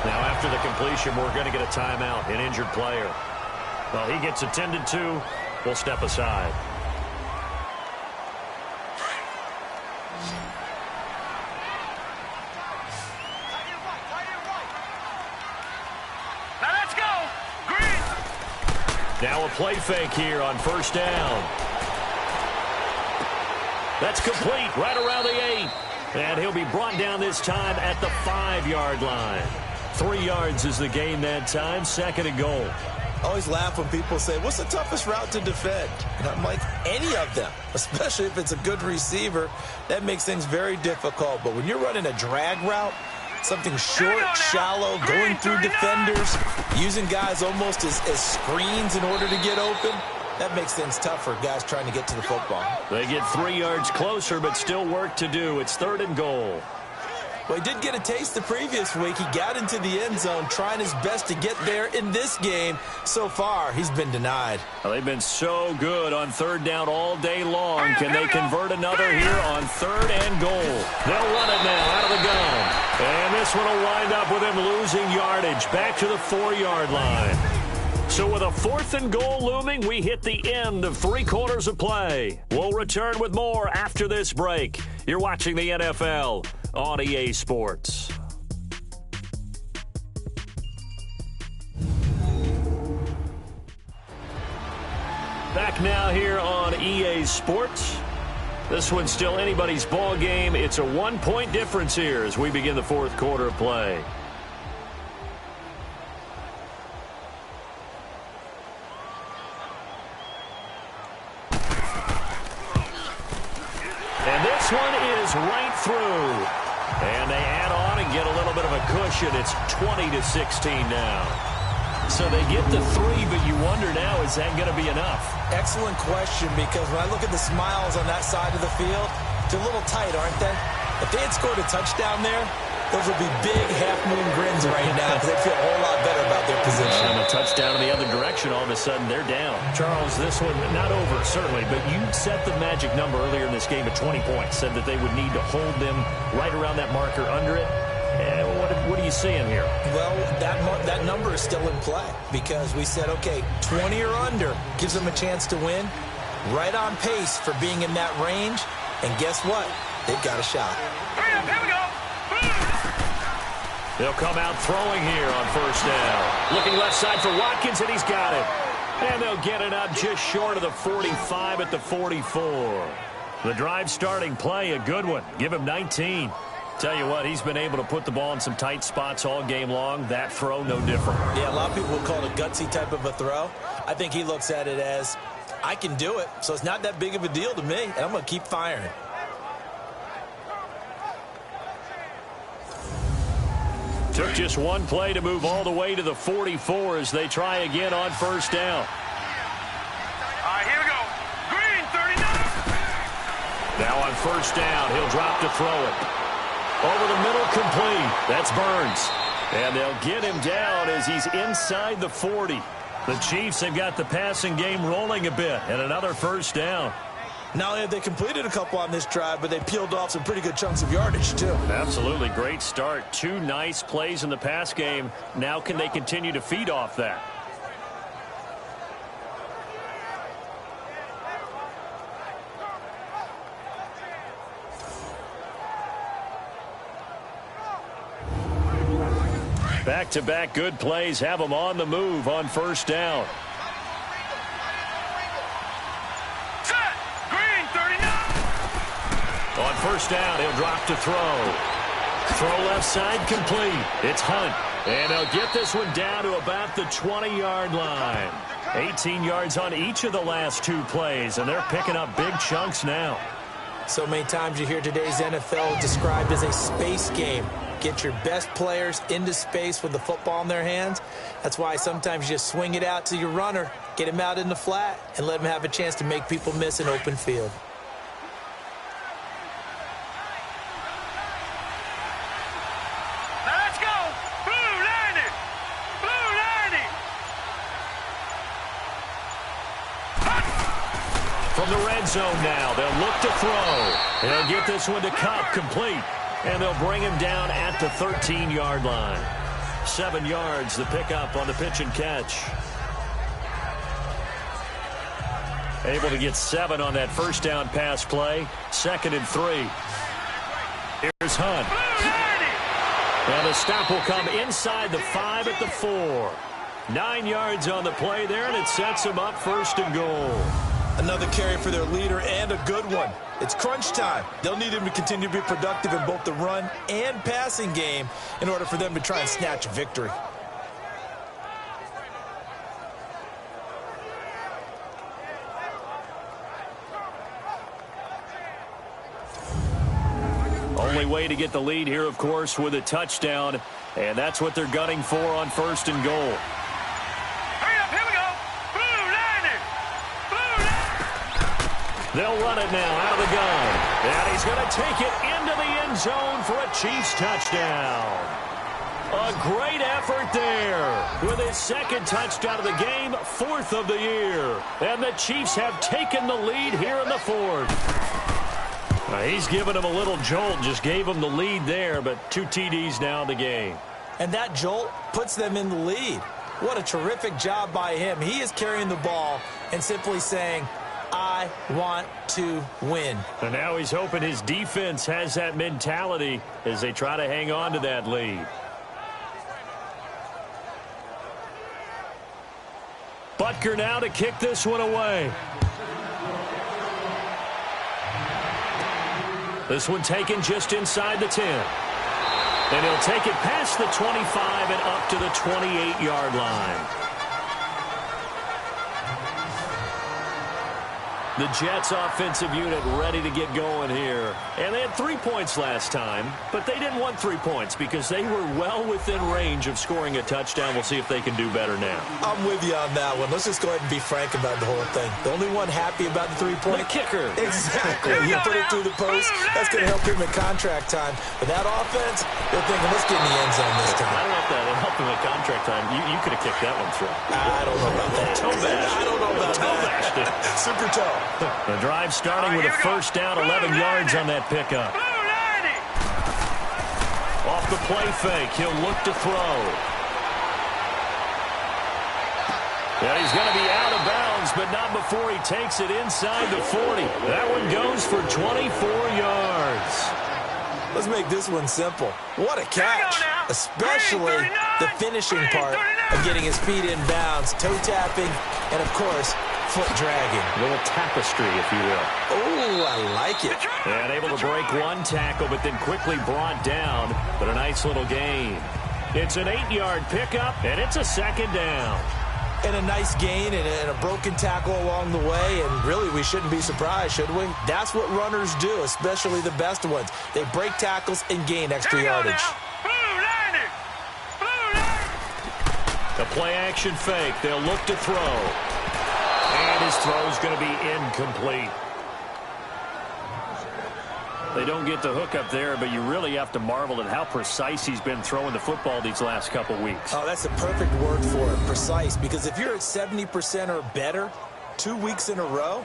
Now, after the completion, we're going to get a timeout, an injured player. Well, he gets attended to. We'll step aside. Now a play fake here on first down. That's complete right around the 8. And he'll be brought down this time at the 5-yard line. 3 yards is the gain that time, 2nd and goal.
I always laugh when people say, what's the toughest route to defend? And I'm like, any of them, especially if it's a good receiver. That makes things very difficult. But when you're running a drag route, something short, shallow, going through defenders, using guys almost as screens in order to get open, that makes things tough for guys trying to get to the football.
They get 3 yards closer, but still work to do. It's 3rd and goal.
Well, he did get a taste the previous week. He got into the end zone, trying his best to get there in this game. So far, he's been denied.
Well, they've been so good on 3rd down all day long. Can they convert another here on 3rd and goal? They'll run it now out of the gun. And this one will wind up with him losing yardage back to the 4-yard line. So with a 4th and goal looming, we hit the end of 3 quarters of play. We'll return with more after this break. You're watching the NFL on EA Sports. Back now here on EA Sports. This one's still anybody's ball game. It's a 1-point difference here as we begin the 4th quarter of play. And this one is right through. And they add on and get a little bit of a cushion. It's 20-16 now. So they get the 3, but you wonder now, is that going to be enough?
Excellent question, because when I look at the smiles on that side of the field, they're a little tight, aren't they? If they had scored a touchdown there, those would be big half-moon grins right now because they feel a whole lot better about their position.
And a touchdown in the other direction, all of a sudden they're down. Charles, this one, not over, certainly, but you set the magic number earlier in this game at 20 points, said that they would need to hold them right around that marker under it. What are you seeing here?
Well, that number is still in play because we said, okay, 20 or under gives them a chance to win. Right on pace for being in that range. And guess what? They've got a shot.
Here we go.
They'll come out throwing here on first down. Looking left side for Watkins, and he's got it. And they'll get it up just short of the 45 at the 44. The drive starting play, a good one. Give him 19. Tell you what, he's been able to put the ball in some tight spots all game long. That throw, no different.
Yeah, a lot of people would call it a gutsy type of a throw. I think he looks at it as, I can do it, so it's not that big of a deal to me, and I'm going to keep firing.
Took just one play to move all the way to the 44 as they try again on first down.
All right, here we go. Green, 39.
Now on first down, he'll drop to throw it. Over the middle, complete. That's Burns. And they'll get him down as he's inside the 40. The Chiefs have got the passing game rolling a bit, and another first down.
Not only have they completed a couple on this drive, but they peeled off some pretty good chunks of yardage, too.
Absolutely. Great start. 2 nice plays in the pass game. Now can they continue to feed off that? Back-to-back good plays have them on the move on first down.
Set. Green, 39.
On first down, he'll drop to throw. Throw left side, complete. It's Hunt. And they'll get this one down to about the 20-yard line. 18 yards on each of the last 2 plays, and they're picking up big chunks now.
So many times you hear today's NFL described as a space game. Get your best players into space with the football in their hands. That's why sometimes you just swing it out to your runner, Get him out in the flat and let him have a chance to make people miss an open field.
Now let's go. Blue 90. Blue 90.
From the red zone now, they'll look to throw. They'll get this one to Cup, complete. And they'll bring him down at the 13-yard line. 7 yards, the pickup on the pitch and catch. Able to get 7 on that first down pass play. 2nd and 3. Here's Hunt. And the stop will come inside the 5 at the 4. 9 yards on the play there, and it sets him up 1st and goal.
Another carry for their leader, and a good one. It's crunch time. They'll need him to continue to be productive in both the run and passing game in order for them to try and snatch a victory.
Only way to get the lead here, of course, with a touchdown, and that's what they're gunning for on 1st and goal.
Hurry up, here we go. Blue 90. Blue 90.
They'll run it now out of the gun, and he's going to take it into the end zone for a Chiefs touchdown. A great effort there with his 2nd touchdown of the game, 4th of the year. And the Chiefs have taken the lead here in the 4th. He's given him a little jolt, just gave him the lead there, but 2 TDs now in the game.
And that jolt puts them in the lead. What a terrific job by him. He is carrying the ball and simply saying, I want to win.
And now he's hoping his defense has that mentality as they try to hang on to that lead. Butker now to kick this one away. This one taken just inside the 10. And he'll take it past the 25 and up to the 28-yard line. The Jets offensive unit ready to get going here. And they had 3 points last time, but they didn't want 3 points because they were well within range of scoring a touchdown. We'll see if they can do better now.
I'm with you on that one. Let's just go ahead and be frank about the whole thing. The only one happy about the 3-point.
The kicker.
Exactly. You put it through the post. That's going to help him in contract time. But that offense, they're thinking, let's get in the end zone this time.
I don't know if that helped him in contract time. You could have kicked that one through.
I don't know about that.
Toe bash.
I don't know about
toe
that.
Bashed it.
Super toe.
The drive starting with a first down, 11 yards on that pickup. Off the play fake, he'll look to throw. And he's going to be out of bounds, but not before he takes it inside the 40. That one goes for 24 yards.
Let's make this one simple. What a catch, especially the finishing part of getting his feet in bounds, toe tapping, and, of course, foot dragging.
A little tapestry, if you will.
Oh, I like it.
And able to break one tackle, but then quickly brought down. But a nice little gain. It's an 8-yard pickup, and it's a 2nd down.
And a nice gain and a broken tackle along the way, and really we shouldn't be surprised, should we? That's what runners do, especially the best ones. They break tackles and gain extra yardage.
The play-action fake. They'll look to throw. And his throw's going to be incomplete. They don't get the hook up there, but you really have to marvel at how precise he's been throwing the football these last couple weeks.
Oh, that's a perfect word for it, precise, because if you're at 70% or better 2 weeks in a row,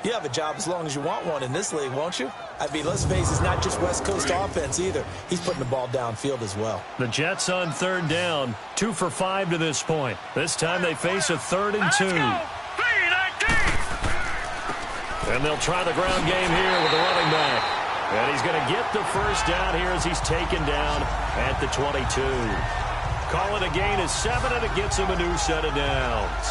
you have a job as long as you want one in this league, won't you? I mean, let's face it, it's not just West Coast offense either. He's putting the ball downfield as well.
The Jets on 3rd down, 2 for 5 to this point. This time they face a 3rd and 2. And they'll try the ground game here with the running back. And he's going to get the first down here as he's taken down at the 22. Call it a gain of 7, and it gets him a new set of downs.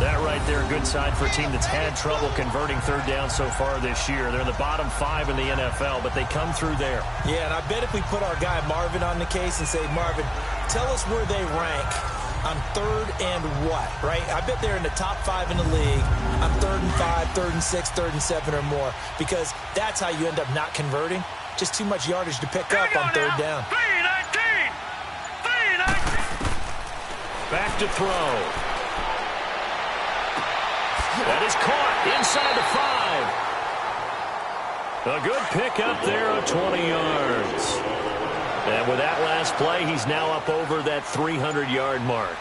That right there, a good sign for a team that's had trouble converting 3rd down so far this year. They're in the bottom 5 in the NFL, but they come through there.
Yeah, and I bet if we put our guy Marvin on the case and say, Marvin, tell us where they rank on 3rd and what, right? I bet they're in the top 5 in the league on 3rd and 5, 3rd and 6, 3rd and 7 or more, because that's how you end up not converting. Just too much yardage to pick up on 3rd down.
319!
Back to throw. That is caught inside the 5. A good pick up there of 20 yards. And with that last play, he's now up over that 300-yard mark.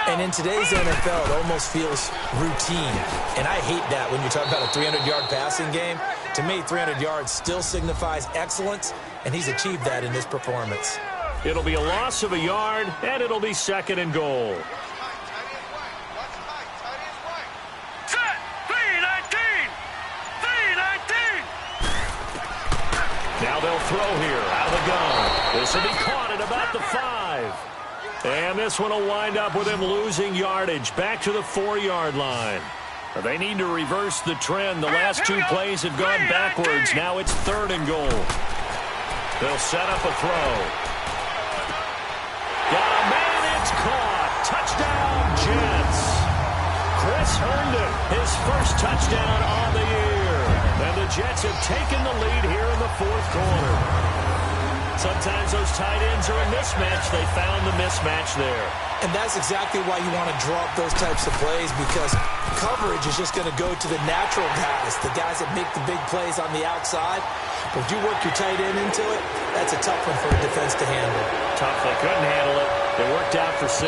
And in today's NFL, it almost feels routine. And I hate that when you're talking about a 300-yard passing game. To me, 300 yards still signifies excellence, and he's achieved that in this performance.
It'll be a loss of a yard, and it'll be second and goal.
Set! 319! 319!
Now they'll throw here out of the gun. This will be caught at about the 5. And this one will wind up with him losing yardage back to the 4-yard line. They need to reverse the trend. The last 2 plays have gone backwards. Now it's 3rd and goal. They'll set up a throw. Got a man, it's caught. Touchdown, Jets. Chris Herndon, his first touchdown on the year. And the Jets have taken the lead here in the 4th quarter. Sometimes those tight ends are a mismatch. They found the mismatch there.
And that's exactly why you want to draw up those types of plays, because coverage is just going to go to the natural guys, the guys that make the big plays on the outside. But if you work your tight end into it, that's a tough one for a defense to handle.
Tough. They couldn't handle it. It worked out for 6.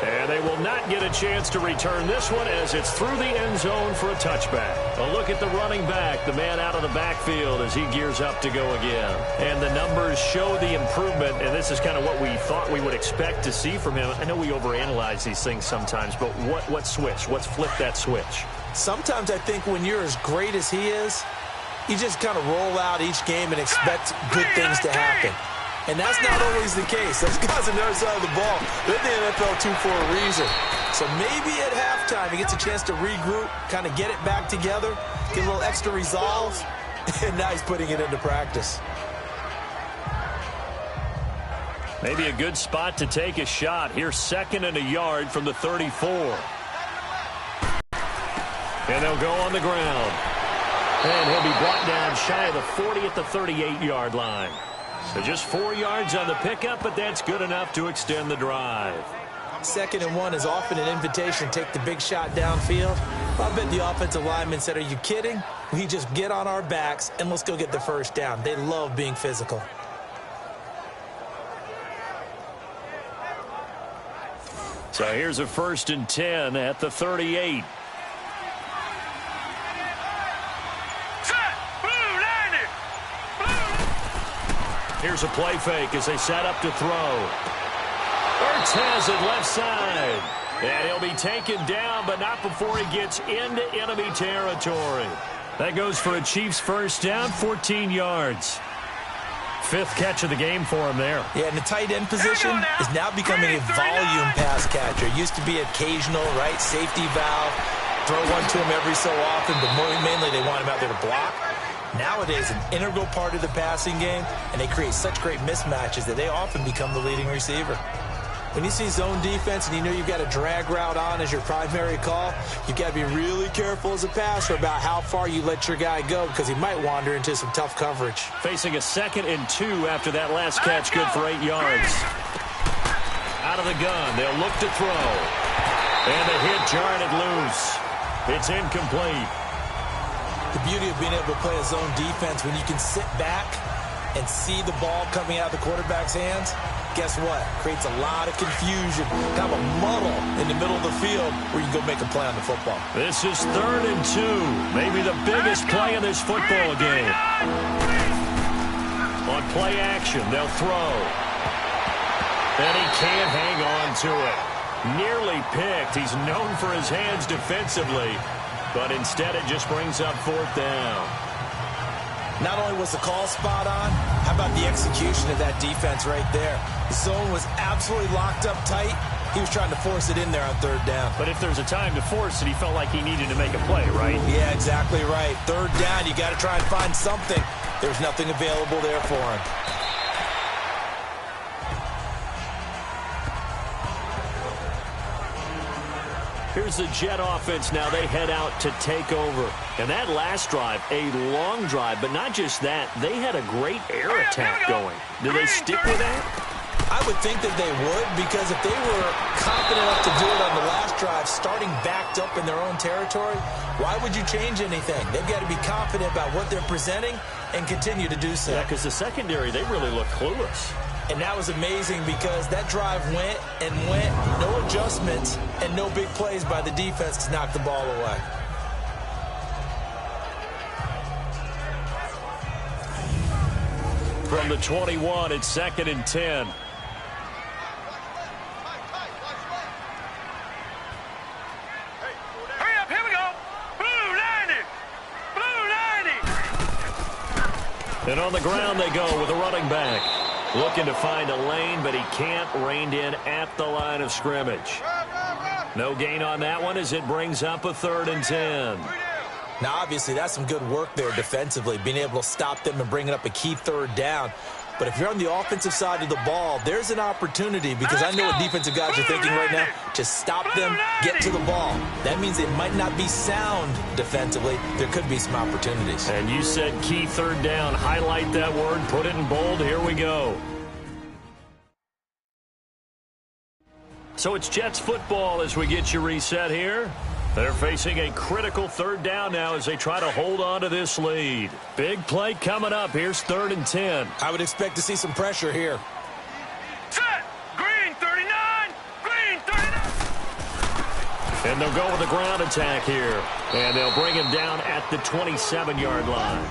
And they will not get a chance to return this one as it's through the end zone for a touchback. A look at the running back, the man out of the backfield as he gears up to go again. And the numbers show the improvement, and this is kind of what we thought we would expect to see from him. I know we overanalyze these things sometimes, but what switch? What's flipped that switch?
Sometimes I think when you're as great as he is, you just kind of roll out each game and expect good things to happen. And that's not always the case. Those guys on the other side of the ball, they're in the NFL 2 for a reason. So maybe at halftime he gets a chance to regroup, kind of get it back together, get a little extra resolve, and now he's putting it into practice.
Maybe a good spot to take a shot. Here's 2nd and a yard from the 34. And they'll go on the ground. And he'll be brought down shy of the 40 at the 38-yard line. So just 4 yards on the pickup, but that's good enough to extend the drive.
2nd and 1 is often an invitation. Take the big shot downfield. I bet the offensive lineman said, are you kidding? We just get on our backs and let's go get the first down. They love being physical.
So here's a 1st and 10 at the 38. Here's a play fake as they set up to throw. Ertz has it left side. And he'll be taken down, but not before he gets into enemy territory. That goes for a Chiefs first down, 14 yards. 5th catch of the game for him there.
Yeah, and the tight end position is now becoming a volume pass catcher. It used to be occasional, right? Safety valve. Throw one to him every so often, but mainly they want him out there to block. Nowadays, an integral part of the passing game, and they create such great mismatches that they often become the leading receiver. When you see zone defense and you know you've got a drag route on as your primary call, you've got to be really careful as a passer about how far you let your guy go because he might wander into some tough coverage.
Facing a 2nd and 2 after that last catch, good for 8 yards. Out of the gun, they'll look to throw. And the hit jarred it loose. It's incomplete.
The beauty of being able to play a zone defense when you can sit back and see the ball coming out of the quarterback's hands, guess what? Creates a lot of confusion, kind of a muddle in the middle of the field where you can go make a play on the football.
This is 3rd and 2, maybe the biggest play in this football game. On play action, they'll throw. And he can't hang on to it. Nearly picked. He's known for his hands defensively. But instead, it just brings up 4th down.
Not only was the call spot on, how about the execution of that defense right there? The zone was absolutely locked up tight. He was trying to force it in there on 3rd down.
But if there's a time to force it, he felt like he needed to make a play, right?
Yeah, exactly right. 3rd down, you got to try and find something. There's nothing available there for him.
Here's the Jet offense now. They head out to take over. And that last drive, a long drive, but not just that. They had a great air attack going. Do they stick with that?
I would think that they would, because if they were confident enough to do it on the last drive, starting backed up in their own territory, why would you change anything? They've got to be confident about what they're presenting and continue to do so.
Yeah, because the secondary, they really look clueless.
And that was amazing because that drive went and went, no adjustments and no big plays by the defense to knock the ball away.
From the 21, it's 2nd and 10.
Hurry up, here we go. Blue 90. Blue 90.
And on the ground they go with a running back. Looking to find a lane, but he can't. Reined in at the line of scrimmage. No gain on that one as it brings up a 3rd and 10.
Now, obviously, that's some good work there defensively, being able to stop them and bringing up a key 3rd down. But if you're on the offensive side of the ball, there's an opportunity, because I know what defensive guys are thinking right now. Just stop them, get to the ball. That means it might not be sound defensively. There could be some opportunities.
And you said key 3rd down. Highlight that word, put it in bold. Here we go. So it's Jets football as we get you reset here. They're facing a critical 3rd down now as they try to hold on to this lead. Big play coming up. Here's 3rd and 10.
I would expect to see some pressure here.
Set. Green 39. Green 39.
And they'll go with a ground attack here. And they'll bring him down at the 27-yard line.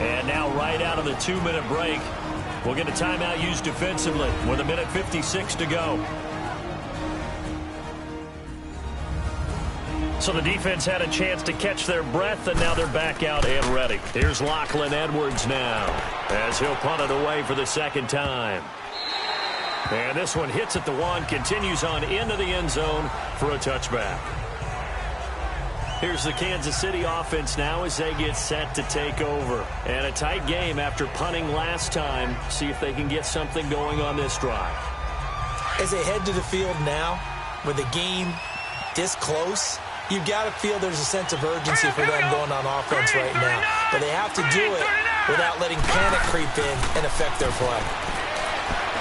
And now right out of the 2-minute break, we'll get a timeout used defensively with 1:56 to go. So the defense had a chance to catch their breath, and now they're back out and ready. Here's Lachlan Edwards now as he'll punt it away for the 2nd time. And this one hits at the 1, continues on into the end zone for a touchback. Here's the Kansas City offense now as they get set to take over. And a tight game after punting last time. See if they can get something going on this drive.
As they head to the field now, with the game this close, you've got to feel there's a sense of urgency for them going on offense right now. But they have to do it without letting panic creep in and affect their play.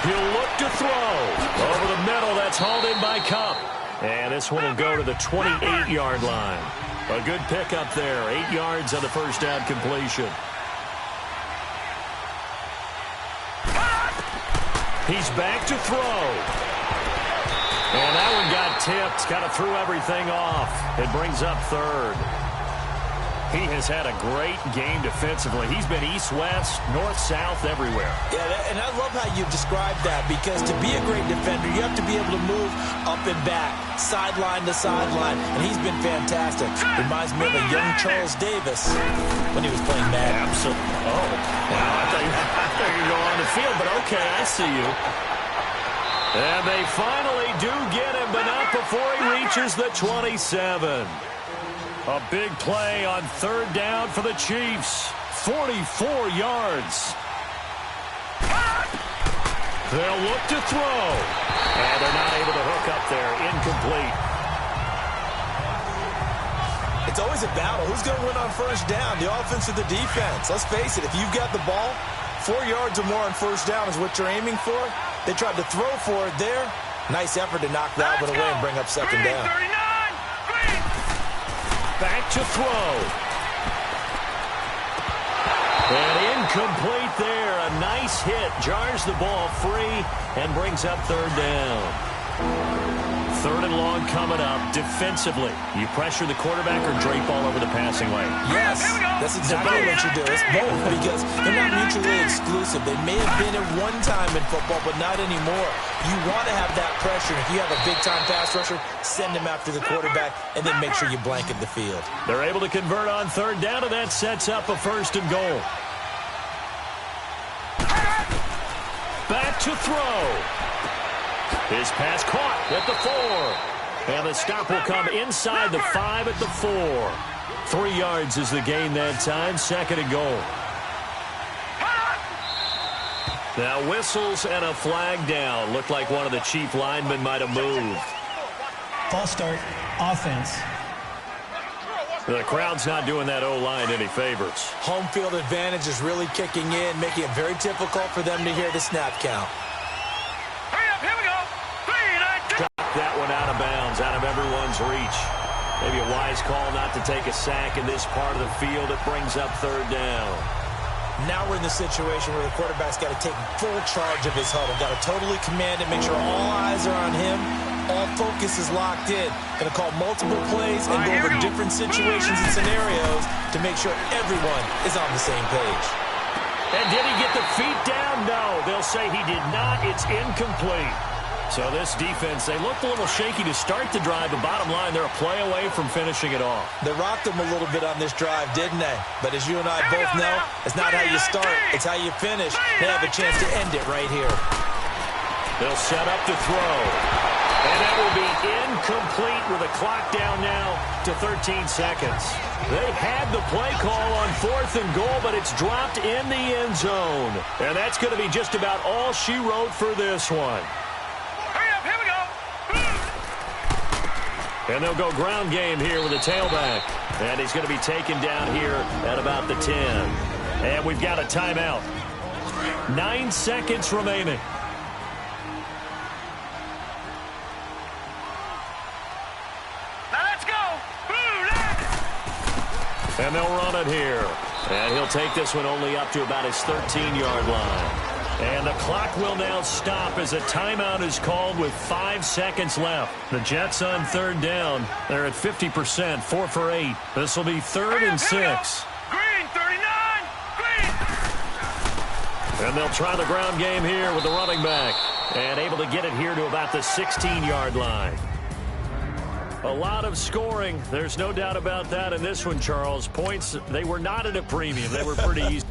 He'll look to throw. Over the middle, that's hauled in by Cup. And this one will go to the 28-yard line. A good pickup there. 8 yards on the first down completion. He's back to throw. And that one got tipped. Kind of threw everything off. It brings up 3rd. He has had a great game defensively. He's been east-west, north-south, everywhere.
Yeah, and I love how you described that, because to be a great defender, you have to be able to move up and back, sideline to sideline, and he's been fantastic. Reminds me of a young Charles Davis when he was playing Madden.
Absolutely. Oh, wow. I thought you were going on the field, but okay, I see you. And they finally do get him, but not before he reaches the 27. A big play on 3rd down for the Chiefs. 44 yards. They'll look to throw. And they're not able to hook up there. Incomplete.
It's always a battle. Who's going to win on 1st down, the offense or the defense? Let's face it, if you've got the ball, 4 yards or more on 1st down is what you're aiming for. They tried to throw for it there. Nice effort to knock that one away and bring up 2nd down.
Back to throw. And incomplete there. A nice hit. Jars the ball free and brings up 3rd down. 3rd and long coming up. Defensively, you pressure the quarterback or drape all over the passing lane?
Yes, that's exactly what you do. It's both, because they're not mutually exclusive. They may have been at one time in football, but not anymore. You want to have that pressure. If you have a big-time pass rusher, send him after the quarterback, and then make sure you blanket the field.
They're able to convert on 3rd down, and that sets up a 1st and goal. Back to throw. His pass caught at the 4. And the stop will come inside the 5 at the 4. 3 yards is the gain that time. 2nd and goal. Now whistles and a flag down. Looked like one of the Chief linemen might have moved.
False start, offense.
The crowd's not doing that O-line any favors.
Home field advantage is really kicking in, making it very difficult for them to hear the snap count.
Hurry
within's reach. Maybe a wise call not to take a sack in this part of the field. It brings up third down.
Now we're in the situation where the quarterback's got to take full charge of his huddle. Got to totally command it, make sure all eyes are on him. All focus is locked in. Going to call multiple plays and go over different situations and scenarios to make sure everyone is on the same page.
And did he get the feet down? No. They'll say he did not. It's incomplete. So this defense, they looked a little shaky to start the drive, but bottom line, they're a play away from finishing it off.
They rocked them a little bit on this drive, didn't they? But as you and I both know, it's not how you start, it's how you finish. They have a chance to end it right here.
They'll set up to throw. And that will be incomplete with a clock down now to 13 seconds. They had the play call on 4th and goal, but it's dropped in the end zone. And that's going to be just about all she wrote for this one. And they'll go ground game here with a tailback. And he's going to be taken down here at about the 10. And we've got a timeout. 9 seconds remaining.
Now let's go.
And they'll run it here. And he'll take this one only up to about his 13-yard line. And the clock will now stop as a timeout is called with 5 seconds left. The Jets on third down. They're at 50%, 4 for 8. This will be 3rd and 6.
Green, 39. Green.
And they'll try the ground game here with the running back. And able to get it here to about the 16-yard line. A lot of scoring. There's no doubt about that in this one, Charles. Points, they were not at a premium. They were pretty easy.